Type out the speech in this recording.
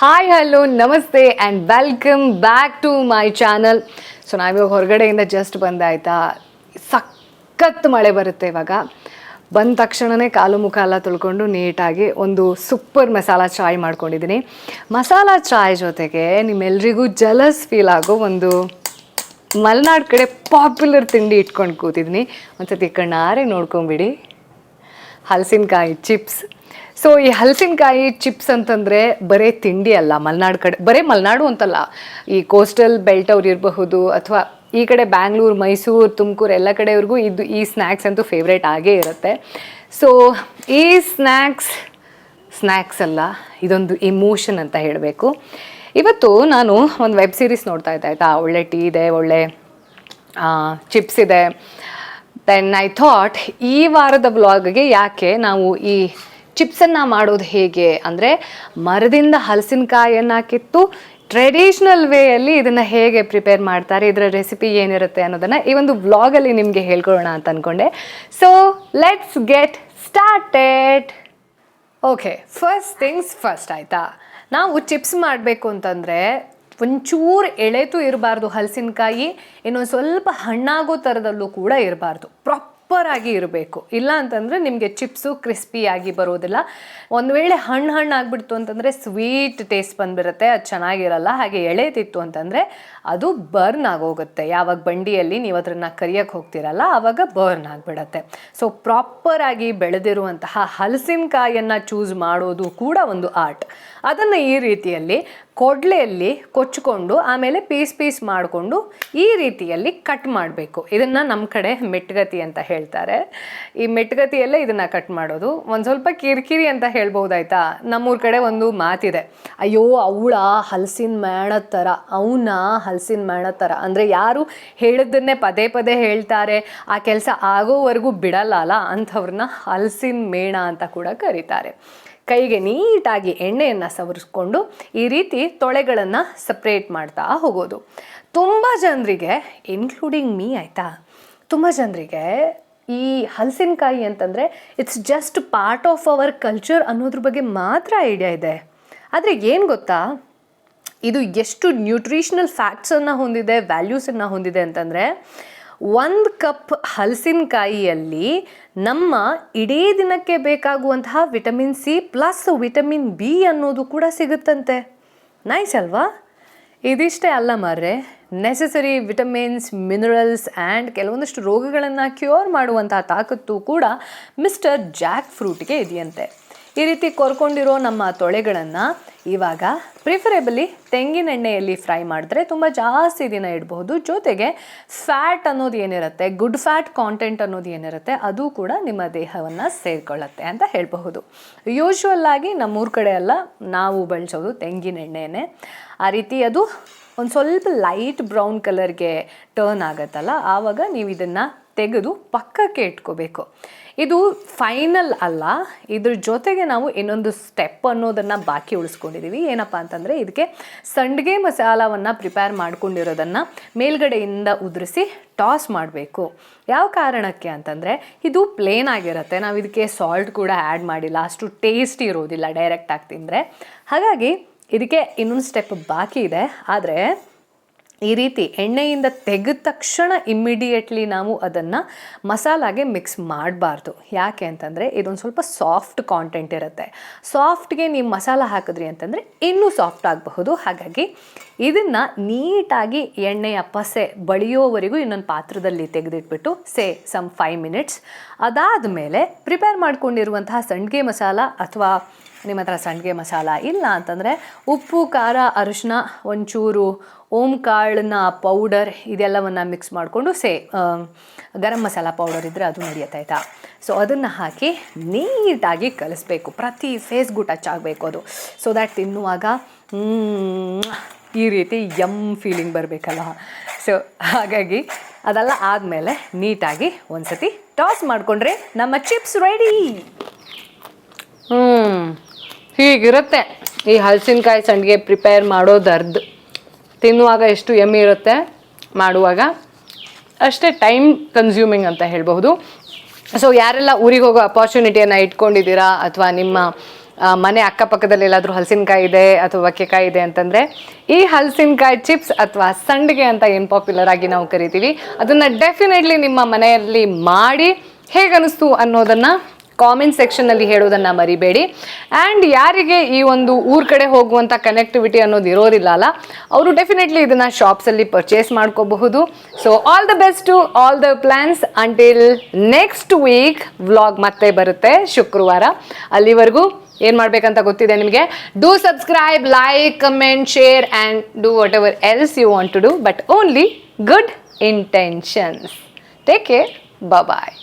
Hi hello namaste and welcome back to my channel. So ನಾವಿವಾಗ ಹೊರಗಡೆಯಿಂದ just ಬಂದಾಯ್ತಾ, ಸಖತ್ ಮಳೆ ಬರುತ್ತೆ ಇವಾಗ. ಬಂದ ತಕ್ಷಣವೇ ಕಾಲು ಮುಖ ಎಲ್ಲ ತೊಳ್ಕೊಂಡು ನೀಟಾಗಿ ಒಂದು ಸೂಪರ್ ಮಸಾಲ ಚಾಯ್ ಮಾಡ್ಕೊಂಡಿದ್ದೀನಿ. ಮಸಾಲ ಚಾಯ್ ಜೊತೆಗೆ ನಿಮ್ಮೆಲ್ರಿಗೂ ಜಲಸ್ ಫೀಲ್ ಆಗೋ ಒಂದು ಮಲೆನಾಡು ಕಡೆ ಪಾಪ್ಯುಲರ್ ತಿಂಡಿ ಇಟ್ಕೊಂಡು ಕೂತಿದ್ದೀನಿ. ಒಂದ್ಸತಿ ಕಣ್ಣಾರೆ ನೋಡ್ಕೊಂಬಿಡಿ, ಹಲಸಿನಕಾಯಿ ಚಿಪ್ಸ್. ಸೊ ಈ ಹಲಸಿನಕಾಯಿ ಚಿಪ್ಸ್ ಅಂತಂದರೆ ಬರೀ ತಿಂಡಿ ಅಲ್ಲ, ಮಲೆನಾಡು ಕಡೆ, ಬರೀ ಮಲೆನಾಡು ಅಂತಲ್ಲ, ಈ ಕೋಸ್ಟಲ್ ಬೆಲ್ಟ್ ಅವ್ರು ಇರಬಹುದು ಅಥವಾ ಈ ಕಡೆ ಬ್ಯಾಂಗ್ಳೂರು, ಮೈಸೂರು, ತುಮಕೂರು ಎಲ್ಲ ಕಡೆಯವ್ರಿಗೂ ಈ ಸ್ನ್ಯಾಕ್ಸ್ ಅಂತೂ ಫೇವ್ರೇಟ್ ಆಗೇ ಇರುತ್ತೆ. ಸೊ ಈ ಸ್ನ್ಯಾಕ್ಸ್ ಅಲ್ಲ, ಇದೊಂದು ಇಮೋಷನ್ ಅಂತ ಹೇಳಬೇಕು. ಇವತ್ತು ನಾನು ಒಂದು ವೆಬ್ ಸೀರೀಸ್ ನೋಡ್ತಾ ಇದ್ದೆ ಆಯಿತಾ. ಒಳ್ಳೆ ಟೀ ಇದೆ, ಒಳ್ಳೆ ಚಿಪ್ಸ್ ಇದೆ. ದೆನ್ ಐ ಥಾಟ್ ಈ ವಾರದ ವ್ಲಾಗ್ಗೆ ಯಾಕೆ ನಾವು ಈ ಚಿಪ್ಸನ್ನು ಮಾಡೋದು ಹೇಗೆ ಅಂದರೆ, ಮರದಿಂದ ಹಲಸಿನಕಾಯನ್ನು ಕಿತ್ತು ಟ್ರೆಡಿಷ್ನಲ್ ವೇಯಲ್ಲಿ ಇದನ್ನು ಹೇಗೆ ಪ್ರಿಪೇರ್ ಮಾಡ್ತಾರೆ, ಇದರ ರೆಸಿಪಿ ಏನಿರುತ್ತೆ ಅನ್ನೋದನ್ನು ಈ ಒಂದು ವ್ಲಾಗಲ್ಲಿ ನಿಮಗೆ ಹೇಳ್ಕೊಳ್ಳೋಣ ಅಂತ ಅಂದ್ಕೊಂಡೆ. So let's get started. Okay, first things first ಆಯಿತಾ. ನಾವು ಚಿಪ್ಸ್ ಮಾಡಬೇಕು ಅಂತಂದರೆ ಒಂಚೂರು ಎಳೆತು ಇರಬಾರ್ದು ಹಲಸಿನಕಾಯಿ, ಇನ್ನೊಂದು ಸ್ವಲ್ಪ ಹಣ್ಣಾಗೋ ಥರದಲ್ಲೂ ಕೂಡ ಇರಬಾರ್ದು, ಪ್ರಾಪರಾಗಿ ಇರಬೇಕು. ಇಲ್ಲ ಅಂತಂದರೆ ನಿಮಗೆ ಚಿಪ್ಸು ಕ್ರಿಸ್ಪಿಯಾಗಿ ಬರೋದಿಲ್ಲ. ಒಂದು ವೇಳೆ ಹಣ್ಣು ಆಗಿಬಿಡ್ತು ಅಂತಂದರೆ ಸ್ವೀಟ್ ಟೇಸ್ಟ್ ಬಂದುಬಿಡುತ್ತೆ, ಅದು ಚೆನ್ನಾಗಿರಲ್ಲ. ಹಾಗೆ ಎಳೆತಿತ್ತು ಅಂತಂದರೆ ಅದು ಬರ್ನ್ ಆಗೋಗುತ್ತೆ. ಯಾವಾಗ ಬಂಡಿಯಲ್ಲಿ ನೀವು ಅದನ್ನು ಕರಿಯೋಕ್ಕೆ ಹೋಗ್ತಿರಲ್ಲ ಆವಾಗ ಬರ್ನ್ ಆಗಿಬಿಡತ್ತೆ. ಸೊ ಪ್ರಾಪರಾಗಿ ಬೆಳೆದಿರುವಂತಹ ಹಲಸಿನಕಾಯನ್ನು ಚೂಸ್ ಮಾಡೋದು ಕೂಡ ಒಂದು ಆರ್ಟ್. ಅದನ್ನು ಈ ರೀತಿಯಲ್ಲಿ ಕೊಡ್ಲೆಯಲ್ಲಿ ಕೊಚ್ಚಿಕೊಂಡು ಆಮೇಲೆ ಪೀಸ್ ಮಾಡಿಕೊಂಡು ಈ ರೀತಿಯಲ್ಲಿ ಕಟ್ ಮಾಡಬೇಕು. ಇದನ್ನು ನಮ್ಮ ಕಡೆ ಮೆಟ್ಗತಿ ಅಂತ ಹೇಳ್ತಾರೆ. ಈ ಮೆಟ್ಗತಿಯಲ್ಲೇ ಇದನ್ನು ಕಟ್ ಮಾಡೋದು. ಒಂದು ಸ್ವಲ್ಪ ಕಿರಿಕಿರಿ ಅಂತ ಹೇಳ್ಬೋದಾಯ್ತಾ. ನಮ್ಮೂರ ಕಡೆ ಒಂದು ಮಾತಿದೆ, ಅಯ್ಯೋ ಅವಳ ಹಲಸಿನ ಮೇಣದ ಥರ, ಅವನ ಹಲಸಿನ ಮೇಣದ ಥರ. ಅಂದರೆ ಯಾರು ಹೇಳಿದ್ದನ್ನೇ ಪದೇ ಪದೇ ಹೇಳ್ತಾರೆ, ಆ ಕೆಲಸ ಆಗೋವರೆಗೂ ಬಿಡಲ್ಲ ಅಲ್ಲ, ಅಂಥವ್ರನ್ನ ಹಲಸಿನ ಮೇಣ ಅಂತ ಕೂಡ ಕರೀತಾರೆ. ಕೈಗೆ ನೀಟಾಗಿ ಎಣ್ಣೆಯನ್ನು ಸವರಿಸ್ಕೊಂಡು ಈ ರೀತಿ ತೊಳೆಗಳನ್ನು ಸಪ್ರೇಟ್ ಮಾಡ್ತಾ ಹೋಗೋದು. ತುಂಬ ಜನರಿಗೆ, ಇನ್ಕ್ಲೂಡಿಂಗ್ ಮೀ ಆಯಿತಾ, ತುಂಬ ಜನರಿಗೆ ಈ ಹಲಸಿನಕಾಯಿ ಅಂತಂದರೆ it's just part of our culture ಅನ್ನೋದ್ರ ಬಗ್ಗೆ ಮಾತ್ರ ಐಡಿಯಾ ಇದೆ. ಆದರೆ ಏನು ಗೊತ್ತಾ, ಇದು ಎಷ್ಟು ನ್ಯೂಟ್ರಿಷನಲ್ ಫ್ಯಾಕ್ಟ್ಸನ್ನು ಹೊಂದಿದೆ, ವ್ಯಾಲ್ಯೂಸನ್ನು ಹೊಂದಿದೆ ಅಂತಂದರೆ, 1 ಕಪ್ ಹಲಸಿನಕಾಯಿಯಲ್ಲಿ ನಮ್ಮ ಇಡೀ ದಿನಕ್ಕೆ ಬೇಕಾಗುವಂತಹ vitamin C plus vitamin B ಅನ್ನೋದು ಕೂಡ ಸಿಗುತ್ತಂತೆ. ನೈಸ್ ಅಲ್ವಾ? ಇದಿಷ್ಟೇ ಅಲ್ಲ ಮಾರ್ರೆ, ನೆಸೆಸರಿ ವಿಟಮಿನ್ಸ್, ಮಿನರಲ್ಸ್ ಆ್ಯಂಡ್ ಕೆಲವೊಂದಷ್ಟು ರೋಗಗಳನ್ನು ಕ್ಯೂರ್ ಮಾಡುವಂತಹ ತಾಕತ್ತು ಕೂಡ ಮಿಸ್ಟರ್ ಜಾಕ್ ಫ್ರೂಟ್ಗೆ ಇದೆಯಂತೆ. ಈ ರೀತಿ ಕೊರ್ಕೊಂಡಿರೋ ನಮ್ಮ ತೊಳೆಗಳನ್ನು ಇವಾಗ ಪ್ರಿಫರೇಬಲಿ ತೆಂಗಿನೆಣ್ಣೆಯಲ್ಲಿ ಫ್ರೈ ಮಾಡಿದ್ರೆ ತುಂಬ ಜಾಸ್ತಿ ದಿನ ಇಡಬಹುದು. ಜೊತೆಗೆ ಫ್ಯಾಟ್ ಅನ್ನೋದು ಏನಿರುತ್ತೆ, ಗುಡ್ ಫ್ಯಾಟ್ ಕಾಂಟೆಂಟ್ ಅನ್ನೋದು ಏನಿರುತ್ತೆ, ಅದು ಕೂಡ ನಿಮ್ಮ ದೇಹವನ್ನು ಸೇರಿಕೊಳ್ಳುತ್ತೆ ಅಂತ ಹೇಳಬಹುದು. ಯೂಶ್ವಲ್ಲಾಗಿ ನಮ್ಮೂರ ಕಡೆ ಎಲ್ಲ ನಾವು ಬಳಸೋದು ತೆಂಗಿನೆಣ್ಣೆನೇ. ಆ ರೀತಿ ಅದು ಒಂದು ಸ್ವಲ್ಪ ಲೈಟ್ ಬ್ರೌನ್ ಕಲರ್ಗೆ ಟರ್ನ್ ಆಗುತ್ತಲ್ಲ, ಆವಾಗ ನೀವು ಇದನ್ನು ತೆಗೆದು ಪಕ್ಕಕ್ಕೆ ಇಟ್ಕೋಬೇಕು. ಇದು ಫೈನಲ್ ಅಲ್ಲ, ಇದ್ರ ಜೊತೆಗೆ ನಾವು ಇನ್ನೊಂದು ಸ್ಟೆಪ್ ಅನ್ನೋದನ್ನು ಬಾಕಿ ಉಳಿಸ್ಕೊಂಡಿದ್ದೀವಿ. ಏನಪ್ಪ ಅಂತಂದರೆ, ಇದಕ್ಕೆ ಸಂಡಿಗೆ ಮಸಾಲವನ್ನು ಪ್ರಿಪೇರ್ ಮಾಡ್ಕೊಂಡಿರೋದನ್ನು ಮೇಲ್ಗಡೆಯಿಂದ ಉದುರಿಸಿ ಟಾಸ್ ಮಾಡಬೇಕು. ಯಾವ ಕಾರಣಕ್ಕೆ ಅಂತಂದರೆ, ಇದು ಪ್ಲೇನ್ ಆಗಿರುತ್ತೆ, ನಾವು ಇದಕ್ಕೆ ಸಾಲ್ಟ್ ಕೂಡ ಆ್ಯಡ್ ಮಾಡಿಲ್ಲ, ಅಷ್ಟು ಟೇಸ್ಟಿ ಇರೋದಿಲ್ಲ ಡೈರೆಕ್ಟಾಗಿ ತಿಂದರೆ. ಹಾಗಾಗಿ ಇದಕ್ಕೆ ಇನ್ನೊಂದು ಸ್ಟೆಪ್ ಬಾಕಿ ಇದೆ. ಆದರೆ ಈ ರೀತಿ ಎಣ್ಣೆಯಿಂದ ತೆಗೆದ ತಕ್ಷಣ ಇಮ್ಮಿಡಿಯೇಟ್ಲಿ ನಾವು ಅದನ್ನು ಮಸಾಲಾಗೆ ಮಿಕ್ಸ್ ಮಾಡಬಾರ್ದು. ಯಾಕೆ ಅಂತಂದರೆ ಇದೊಂದು ಸ್ವಲ್ಪ ಸಾಫ್ಟ್ ಕಾಂಟೆಂಟ್ ಇರುತ್ತೆ. ಸಾಫ್ಟ್ಗೆ ನೀವು ಮಸಾಲ ಹಾಕಿದ್ರಿ ಅಂತಂದರೆ ಇನ್ನೂ ಸಾಫ್ಟ್ ಆಗಬಹುದು. ಹಾಗಾಗಿ ಇದನ್ನು ನೀಟಾಗಿ ಎಣ್ಣೆಯ ಪಸೆ ಬಳಿಯೋವರೆಗೂ ಇನ್ನೊಂದು ಪಾತ್ರದಲ್ಲಿ ತೆಗೆದಿಟ್ಬಿಟ್ಟು ಸಮ್ 5 ಮಿನಿಟ್ಸ್. ಅದಾದ ಮೇಲೆ ಪ್ರಿಪೇರ್ ಮಾಡ್ಕೊಂಡಿರುವಂತಹ ಸಂಡಿಗೆ ಮಸಾಲ, ಅಥವಾ ನಿಮ್ಮ ಹತ್ರ ಸಂಡಿಗೆ ಮಸಾಲ ಇಲ್ಲ ಅಂತಂದರೆ ಉಪ್ಪು, ಖಾರ, ಅರಿಶಿನ, ಒಂಚೂರು ಓಂಕಾಳನ್ನ ಪೌಡರ್, ಇದೆಲ್ಲವನ್ನು ಮಿಕ್ಸ್ ಮಾಡಿಕೊಂಡು ಗರಂ ಮಸಾಲ ಪೌಡರ್ ಇದ್ದರೆ ಅದು ನಡೆಯುತ್ತೆ ಆಯಿತಾ. ಸೊ ಅದನ್ನು ಹಾಕಿ ನೀಟಾಗಿ ಕಲಿಸ್ಬೇಕು. ಪ್ರತಿ ಫೇಸ್ಗೂ ಟಚ್ ಆಗಬೇಕು ಅದು. ಸೊ ದ್ಯಾಟ್ ತಿನ್ನುವಾಗ ಈ ರೀತಿ ಫೀಲಿಂಗ್ ಬರಬೇಕಲ್ಲ. ಸೊ ಹಾಗಾಗಿ ಅದೆಲ್ಲ ಆದಮೇಲೆ ನೀಟಾಗಿ ಒಂದ್ಸತಿ ಟಾಸ್ ಮಾಡಿಕೊಂಡ್ರೆ ನಮ್ಮ ಚಿಪ್ಸ್ ರೆಡಿ. ಹೀಗಿರುತ್ತೆ ಈ ಹಲಸಿನಕಾಯಿ ಸಂಡಿಗೆ ಪ್ರಿಪೇರ್ ಮಾಡೋದರ್ದು. ತಿನ್ನುವಾಗ ಎಷ್ಟು ಯಮ್ಮಿ ಇರುತ್ತೆ, ಮಾಡುವಾಗ ಅಷ್ಟೇ ಟೈಮ್ ಕನ್ಸ್ಯೂಮಿಂಗ್ ಅಂತ ಹೇಳ್ಬಹುದು. ಸೊ ಯಾರೆಲ್ಲ ಊರಿಗೆ ಹೋಗೋ ಅಪಾರ್ಚುನಿಟಿಯನ್ನು ಇಟ್ಕೊಂಡಿದ್ದೀರಾ, ಅಥವಾ ನಿಮ್ಮ ಮನೆ ಅಕ್ಕಪಕ್ಕದಲ್ಲಿ ಎಲ್ಲಾದರೂ ಹಲಸಿನಕಾಯಿ ಇದೆ ಅಥವಾ ಬಕ್ಕೆಕಾಯಿ ಇದೆ ಅಂತಂದರೆ ಈ ಹಲಸಿನಕಾಯಿ ಚಿಪ್ಸ್ ಅಥವಾ ಸಂಡಿಗೆ ಅಂತ ಏನು ಪಾಪ್ಯುಲರ್ ಆಗಿ ನಾವು ಕರಿತೀವಿ, ಅದನ್ನು ಡೆಫಿನೆಟ್ಲಿ ನಿಮ್ಮ ಮನೆಯಲ್ಲಿ ಮಾಡಿ ಹೇಗನ್ನಿಸ್ತು ಅನ್ನೋದನ್ನು ಕಾಮೆಂಟ್ ಸೆಕ್ಷನ್ನಲ್ಲಿ ಹೇಳೋದನ್ನು ಮರಿಬೇಡಿ. ಆ್ಯಂಡ್ ಯಾರಿಗೆ ಈ ಒಂದು ಊರ ಕಡೆ ಹೋಗುವಂಥ ಕನೆಕ್ಟಿವಿಟಿ ಅನ್ನೋದು ಇರೋದಿಲ್ಲ ಅಲ್ಲ, ಅವರು ಡೆಫಿನೆಟ್ಲಿ ಇದನ್ನು ಶಾಪ್ಸಲ್ಲಿ ಪರ್ಚೇಸ್ ಮಾಡ್ಕೋಬಹುದು. So all the best to all the plans. Until next week vlog ಮತ್ತೆ ಬರುತ್ತೆ ಶುಕ್ರವಾರ. ಅಲ್ಲಿವರೆಗೂ ಏನು ಮಾಡಬೇಕಂತ ಗೊತ್ತಿದೆ ನಿಮಗೆ. Do subscribe, like, comment, share and do whatever else you want to do, but only good intentions. Take care, bye.